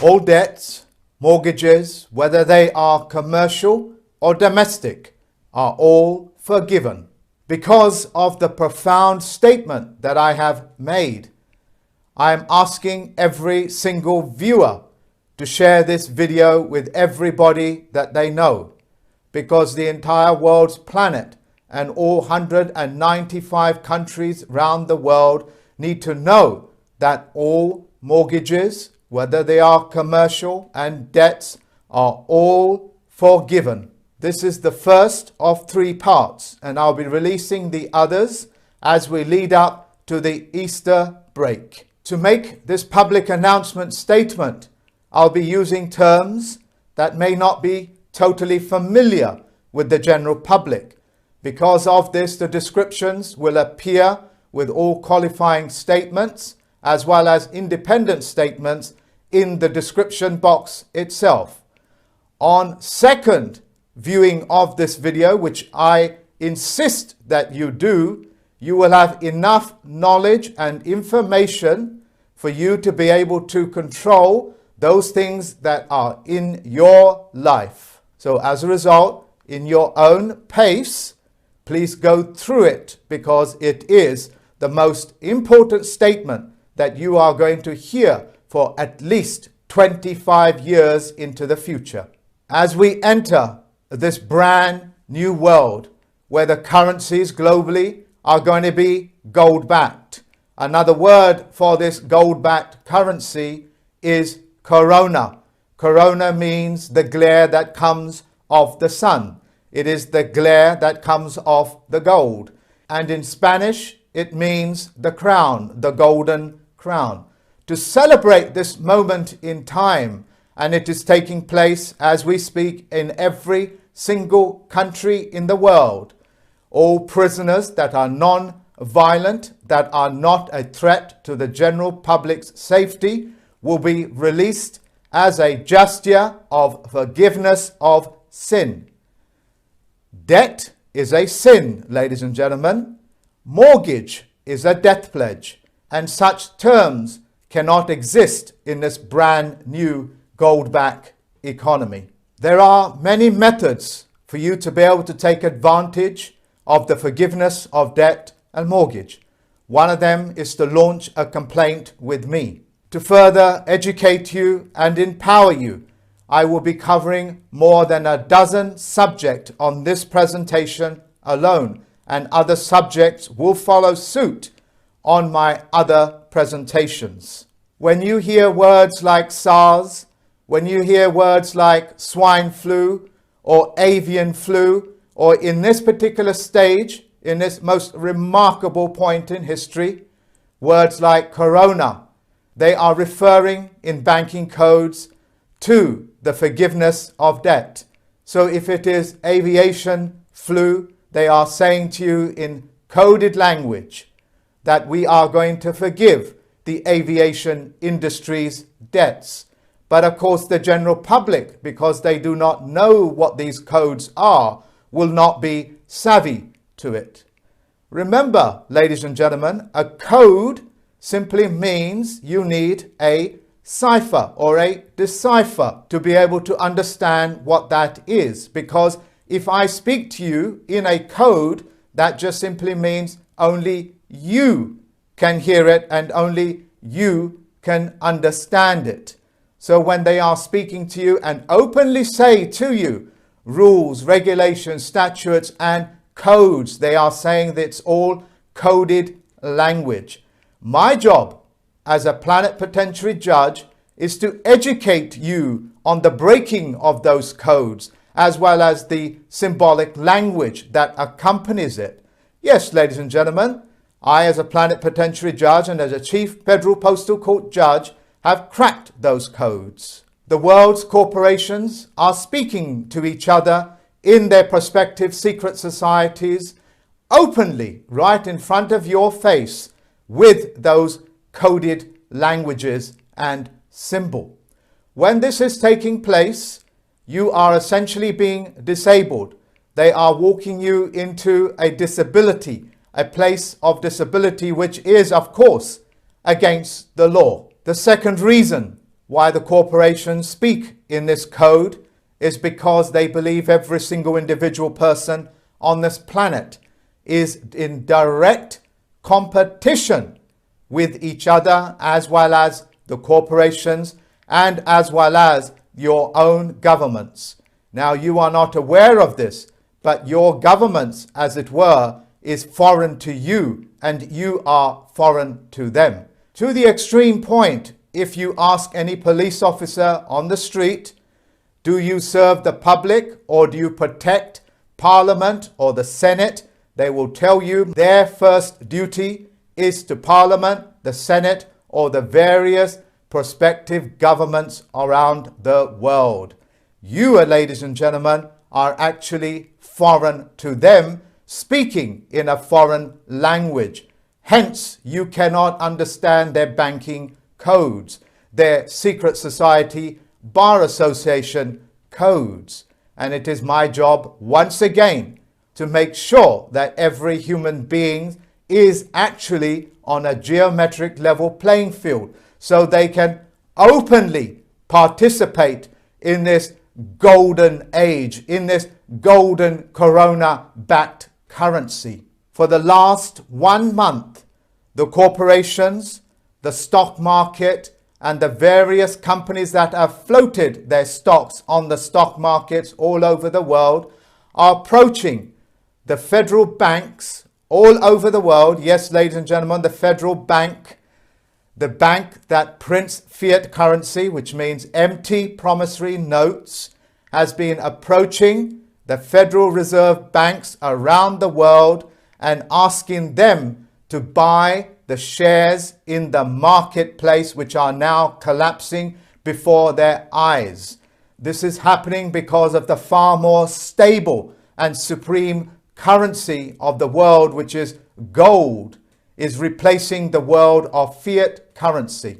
All debts, mortgages, whether they are commercial or domestic, are all forgiven. Because of the profound statement that I have made, I am asking every single viewer to share this video with everybody that they know, because the entire world's planet and all 195 countries around the world need to know that all mortgages, whether they are commercial, and debts are all forgiven. This is the first of 3 parts, and I'll be releasing the others as we lead up to the Easter break. To make this public announcement statement, I'll be using terms that may not be totally familiar with the general public. Because of this, the descriptions will appear with all qualifying statements as well as independent statements in the description box itself. On second viewing of this video, which I insist that you do, you will have enough knowledge and information for you to be able to control those things that are in your life. So as a result, in your own pace, please go through it, because it is the most important statement that you are going to hear for at least 25 years into the future. As we enter this brand new world where the currencies globally are going to be gold-backed. Another word for this gold-backed currency is corona. Corona means the glare that comes off the sun. It is the glare that comes off the gold. And in Spanish, it means the crown, the golden crown. To celebrate this moment in time, and it is taking place as we speak in every single country in the world. All prisoners that are non-violent, that are not a threat to the general public's safety, will be released as a gesture of forgiveness of sin. Debt is a sin, ladies and gentlemen. Mortgage is a death pledge, and such terms cannot exist in this brand new gold-backed economy. There are many methods for you to be able to take advantage of the forgiveness of debt and mortgage. One of them is to launch a complaint with me. To further educate you and empower you, I will be covering more than a dozen subjects on this presentation alone, and other subjects will follow suit on my other presentations. When you hear words like SARS, when you hear words like swine flu or avian flu, or in this particular stage, in this most remarkable point in history, words like corona, they are referring in banking codes to the forgiveness of debt. So if it is aviation flu, they are saying to you in coded language that we are going to forgive the aviation industry's debts. But of course, the general public, because they do not know what these codes are, will not be savvy to it. Remember, ladies and gentlemen, a code simply means you need a cipher or a decipher to be able to understand what that is. Because if I speak to you in a code, that just simply means only you can hear it and only you can understand it. So when they are speaking to you and openly say to you rules, regulations, statutes and codes, they are saying that it's all coded language. My job as a plenipotentiary judge is to educate you on the breaking of those codes, as well as the symbolic language that accompanies it. Yes, ladies and gentlemen, I as a plenipotentiary judge and as a chief federal postal court judge have cracked those codes. The world's corporations are speaking to each other in their prospective secret societies openly, right in front of your face, with those coded languages and symbol. When this is taking place, you are essentially being disabled. They are walking you into a disability, a place of disability, which is, of course, against the law. The second reason why the corporations speak in this code is because they believe every single individual person on this planet is in direct competition with each other, as well as the corporations and as well as your own governments. Now, you are not aware of this, but your governments, as it were, is foreign to you and you are foreign to them. To the extreme point, if you ask any police officer on the street, do you serve the public or do you protect Parliament or the Senate? They will tell you their first duty is to Parliament, the Senate, or the various prospective governments around the world. You, ladies and gentlemen, are actually foreign to them, speaking in a foreign language. Hence, you cannot understand their banking codes, their secret society, bar association codes. And it is my job, once again, to make sure that every human being is actually on a geometric level playing field, so they can openly participate in this golden age, in this golden corona-backed currency. For the last 1 month, the corporations, the stock market, and the various companies that have floated their stocks on the stock markets all over the world are approaching the federal banks all over the world. Yes, ladies and gentlemen, the federal bank, the bank that prints fiat currency, which means empty promissory notes, has been approaching the Federal Reserve banks around the world and asking them to buy the shares in the marketplace, which are now collapsing before their eyes. This is happening because of the far more stable and supreme currency of the world, which is gold, is replacing the world of fiat currency.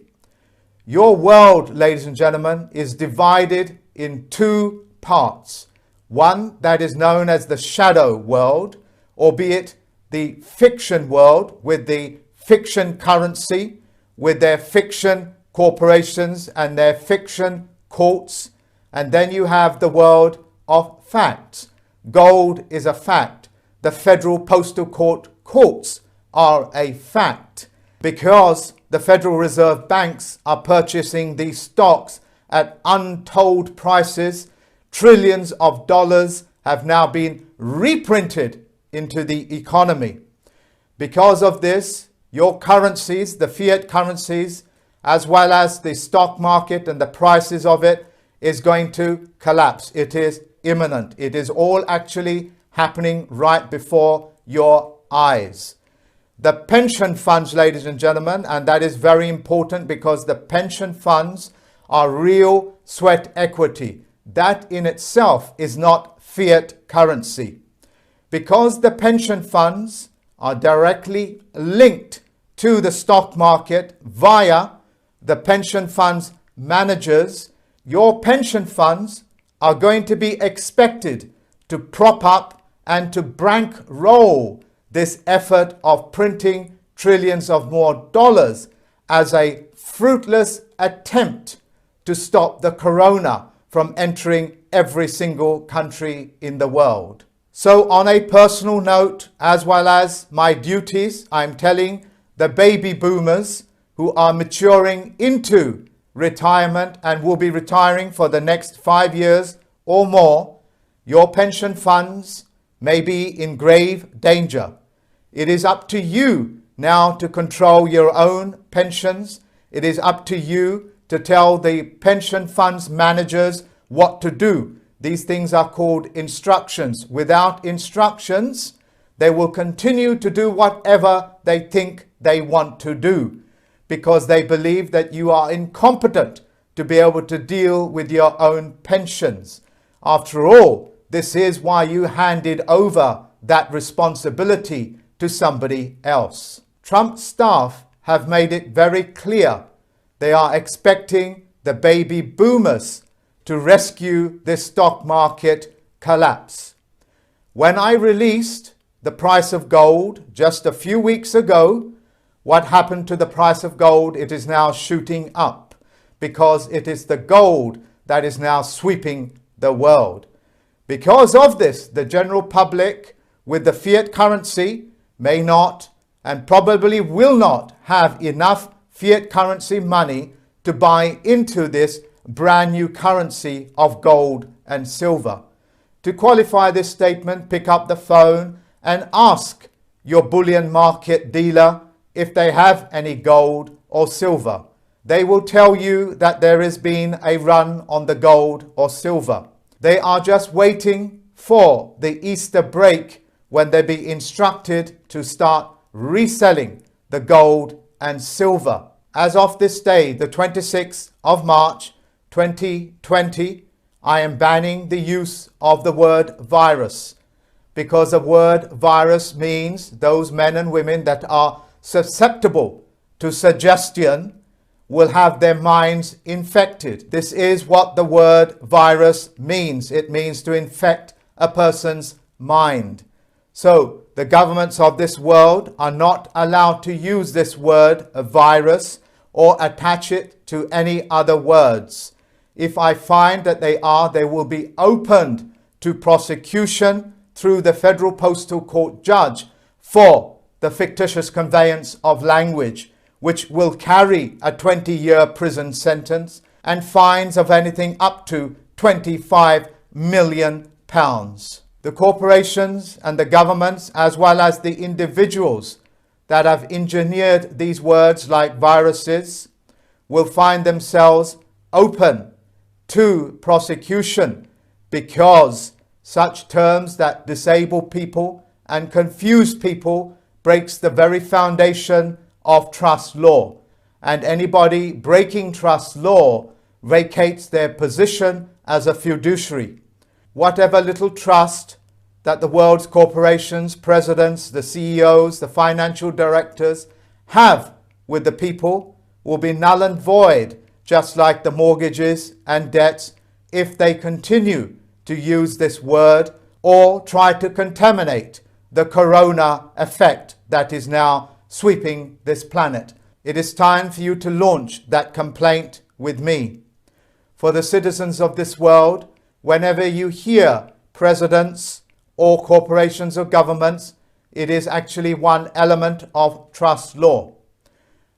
Your world, ladies and gentlemen, is divided in two parts. One that is known as the shadow world, albeit the fiction world, with the fiction currency, with their fiction corporations and their fiction courts. And then you have the world of facts. Gold is a fact. The Federal Postal Court courts are a fact, because the Federal Reserve banks are purchasing these stocks at untold prices. Trillions of dollars have now been reprinted into the economy. Because of this, your currencies, the fiat currencies, as well as the stock market and the prices of it, is going to collapse. It is imminent. It is all actually happening right before your eyes. The pension funds, ladies and gentlemen, and that is very important, because the pension funds are real sweat equity. That in itself is not fiat currency. Because the pension funds are directly linked to the stock market via the pension funds managers, your pension funds are going to be expected to prop up and to bankroll this effort of printing trillions of more dollars as a fruitless attempt to stop the corona from entering every single country in the world. So on a personal note, as well as my duties, I'm telling the baby boomers who are maturing into retirement and will be retiring for the next 5 years or more, your pension funds may be in grave danger. It is up to you now to control your own pensions. It is up to you to tell the pension funds managers what to do. These things are called instructions. Without instructions, they will continue to do whatever they think they want to do, because they believe that you are incompetent to be able to deal with your own pensions. After all, this is why you handed over that responsibility to somebody else. Trump staff have made it very clear they are expecting the baby boomers to rescue this stock market collapse. When I released the price of gold just a few weeks ago, what happened to the price of gold? It is now shooting up because it is the gold that is now sweeping the world. Because of this, the general public with the fiat currency may not and probably will not have enough fiat currency money to buy into this brand new currency of gold and silver. To qualify this statement, pick up the phone and ask your bullion market dealer if they have any gold or silver. They will tell you that there has been a run on the gold or silver. They are just waiting for the Easter break when they be instructed to start reselling the gold and silver. As of this day, the 26th of March 2020, I am banning the use of the word virus, because the word virus means those men and women that are susceptible to suggestion will have their minds infected. This is what the word virus means. It means to infect a person's mind. So the governments of this world are not allowed to use this word virus or attach it to any other words. If I find that they will be opened to prosecution through the Federal Postal Court judge for the fictitious conveyance of language, which will carry a 20-year prison sentence and fines of anything up to £25 million. The corporations and the governments, as well as the individuals that have engineered these words like viruses, will find themselves open to prosecution, because such terms that disable people and confuse people breaks the very foundation of trust law. And anybody breaking trust law vacates their position as a fiduciary. Whatever little trust that the world's corporations, presidents, the CEOs, the financial directors have with the people will be null and void, just like the mortgages and debts, if they continue to use this word or try to contaminate the corona effect that is now sweeping this planet. It is time for you to launch that complaint with me. For the citizens of this world, whenever you hear presidents or corporations or governments, it is actually one element of trust law.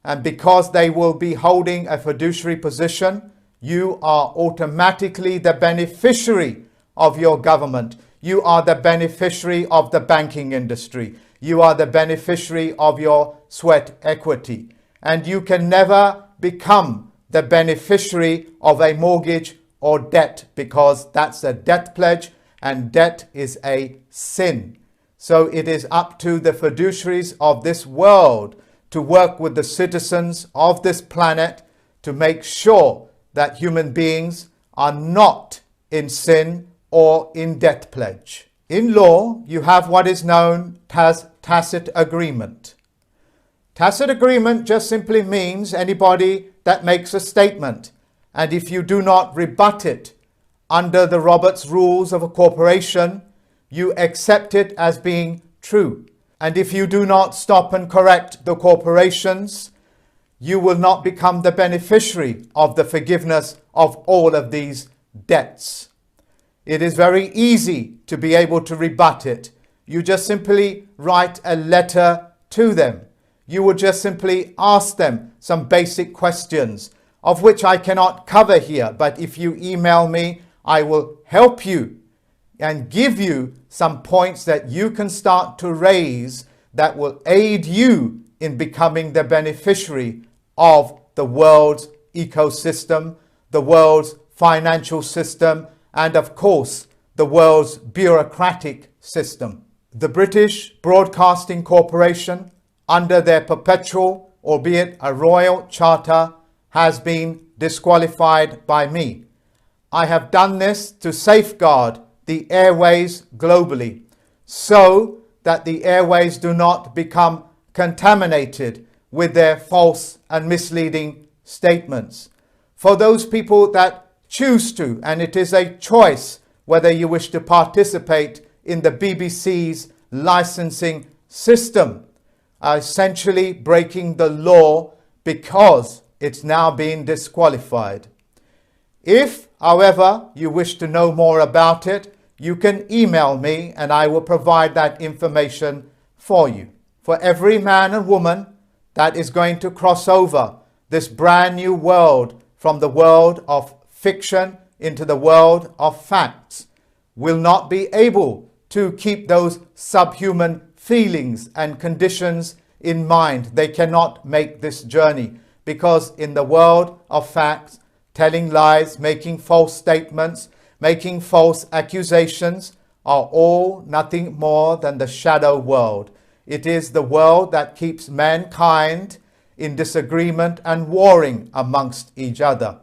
And because they will be holding a fiduciary position, you are automatically the beneficiary of your government. You are the beneficiary of the banking industry. You are the beneficiary of your sweat equity. And you can never become the beneficiary of a mortgage or debt, because that's a debt pledge, and debt is a sin. So it is up to the fiduciaries of this world to work with the citizens of this planet to make sure that human beings are not in sin or in debt pledge. In law, you have what is known as tacit agreement. Tacit agreement just simply means anybody that makes a statement, and if you do not rebut it under the Roberts rules of a corporation, you accept it as being true. And if you do not stop and correct the corporations, you will not become the beneficiary of the forgiveness of all of these debts. It is very easy to be able to rebut it. You just simply write a letter to them. You would just simply ask them some basic questions, of which I cannot cover here. But if you email me, I will help you and give you some points that you can start to raise that will aid you in becoming the beneficiary of the world's ecosystem, the world's financial system, and of course, the world's bureaucratic system. The British Broadcasting Corporation, under their perpetual, albeit a royal charter, has been disqualified by me. I have done this to safeguard the airways globally, so that the airways do not become contaminated with their false and misleading statements. For those people that choose to, and it is a choice whether you wish to participate in the BBC's licensing system, are essentially breaking the law, because it's now been disqualified. If, however, you wish to know more about it, you can email me and I will provide that information for you. For every man and woman that is going to cross over this brand new world from the world of fiction into the world of facts will not be able to keep those subhuman feelings and conditions in mind. They cannot make this journey because in the world of facts, telling lies, making false statements, making false accusations are all nothing more than the shadow world. It is the world that keeps mankind in disagreement and warring amongst each other.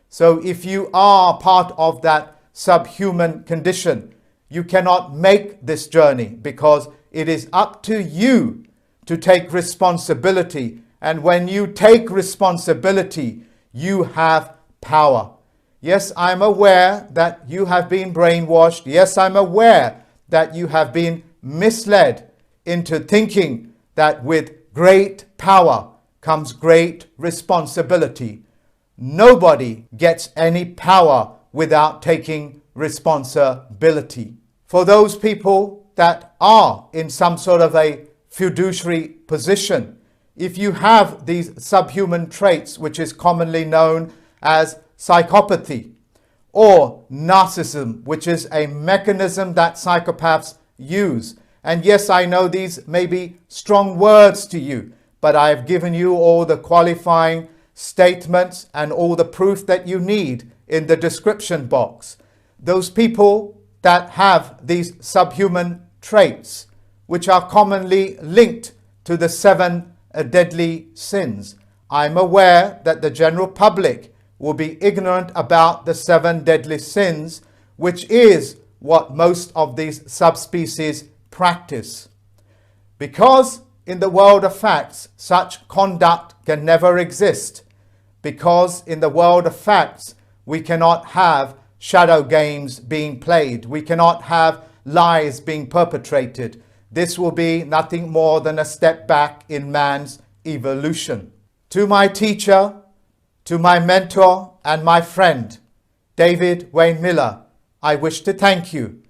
So if you are part of that subhuman condition, you cannot make this journey because it is up to you to take responsibility. And when you take responsibility, you have power. Yes, I'm aware that you have been brainwashed. Yes, I'm aware that you have been misled into thinking that with great power comes great responsibility. Nobody gets any power without taking responsibility. For those people that are in some sort of a fiduciary position, if you have these subhuman traits, which is commonly known as psychopathy or narcissism, which is a mechanism that psychopaths use. And yes, I know these may be strong words to you, but I have given you all the qualifying statements and all the proof that you need in the description box. Those people that have these subhuman traits, which are commonly linked to the 7 deadly sins. I'm aware that the general public will be ignorant about the 7 deadly sins, which is what most of these subspecies practice. Because in the world of facts, such conduct can never exist. Because in the world of facts, we cannot have shadow games being played. We cannot have lies being perpetrated. This will be nothing more than a step back in man's evolution. To my teacher, to my mentor and my friend, David Wayne Miller, I wish to thank you.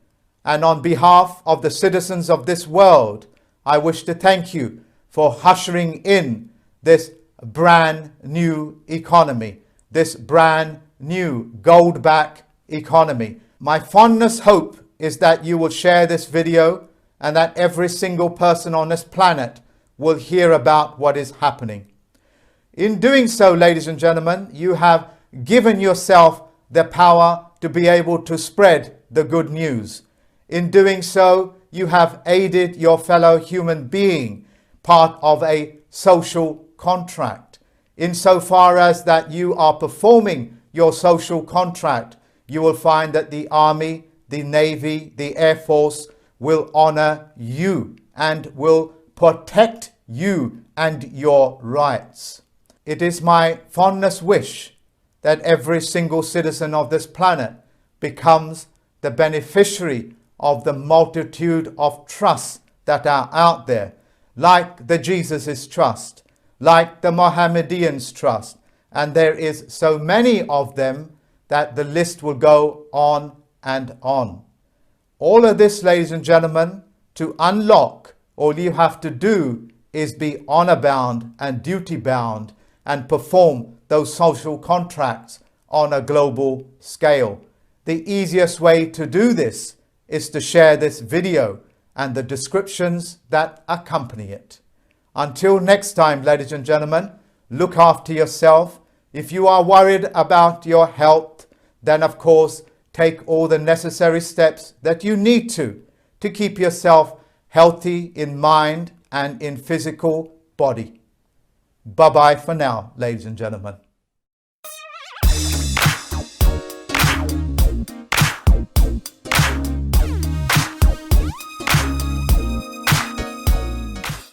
And on behalf of the citizens of this world, I wish to thank you for ushering in this brand new economy, this brand new gold-back economy. My fondest hope is that you will share this video and that every single person on this planet will hear about what is happening. In doing so, ladies and gentlemen, you have given yourself the power to be able to spread the good news. In doing so, you have aided your fellow human being, part of a social contract. Insofar as that you are performing your social contract, you will find that the Army, the Navy, the Air Force will honor you and will protect you and your rights. It is my fondest wish that every single citizen of this planet becomes the beneficiary of the multitude of trusts that are out there, like the Jesus' trust, like the Mohammedans' trust, and there is so many of them that the list will go on and on. All of this, ladies and gentlemen, to unlock, all you have to do is be honor bound and duty bound and perform those social contracts on a global scale. The easiest way to do this is to share this video and the descriptions that accompany it. Until next time, ladies and gentlemen, look after yourself. If you are worried about your health, then of course, take all the necessary steps that you need to keep yourself healthy in mind and in physical body. Bye-bye for now, ladies and gentlemen.